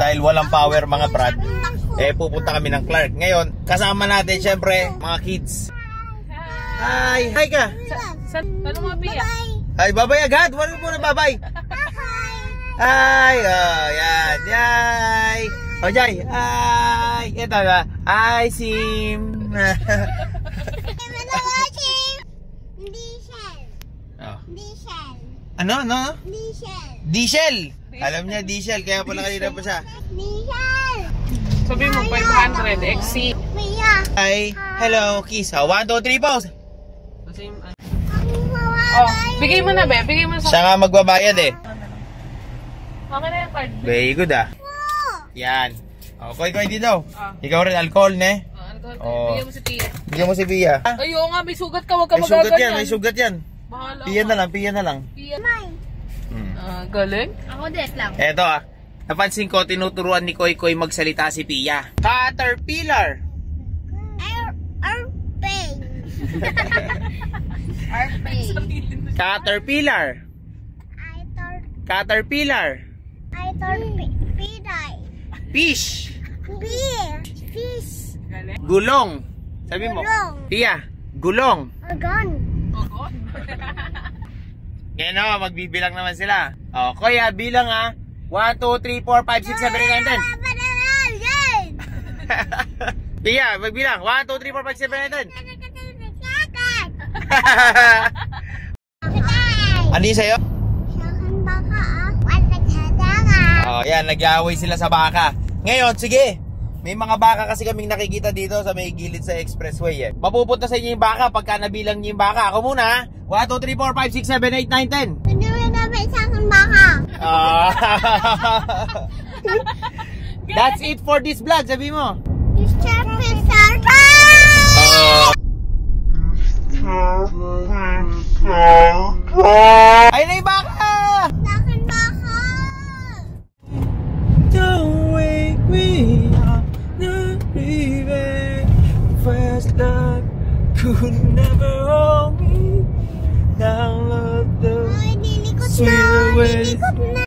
dahil walang power mga brad, pupunta kami ng Clark. Ngayon, kasama natin syempre mga kids. Hi! Hi ka! Ano mga Pia? Ay, babay agad! Wala mo na babay! Hi! Oh, yan! Yay! Oh, Jai! Hi! Ito na! Hi, Sim! Oh. Ano? Diesel! Alam niya, diesel. Kaya pala kanina pa siya. Sabi mo, 500 XC. Hi! Hello, kiss! 1, 2, 3, pause! Oh, bigay mo na, be. Bigay mo na sa... Siya nga magbabayad eh. Okay na yung card. Very good ah. Yan. O, koy dito. Ikaw rin, alcohol ne? Oh. Bigyan mo si Pia. Bigyan mo si Pia. Ayaw nga, may sugat ka. Huwag ka May sugat magaganyan. yan, may sugat yan. Bahala Pia ka. na lang, Pia na lang. Pia. Galing. Ako dit lang. Eto ah. Napansin ko, tinuturuan ni Koy magsalita si Pia. Caterpillar. Caterpillar. Caterpillar. Fish. Gulong. Sabi mo. Pia. Gulong. Ngayon o, magbibilang naman sila. O, Kuya, bilang ha. 1, 2, 3, 4, 5, 6, 7, 8, 9, 10. Pia, magbilang. 1, 2, 3, 4, 5, 6, 7, 8, 9, 10. Ano yung sa'yo? Oh, yan, nag-aaway sila sa baka. Ngayon, sige. May mga baka kasi kaming nakikita dito sa may gilid sa expressway eh. Mapupunta sa inyo yung baka pagka nabilang niyo yung baka. Ako muna, 1, 2, 3, 4, 5, 6, 7, 8, 9, 10. Hindi mo namin sa akin baka. That's it for this vlog, sabi mo. Ay, na yung baka! Sa akin baka. Don't wake me up, not leaving. First love could never hold me. Now love the Ay, dilikot sweet na. way. Dilikot na.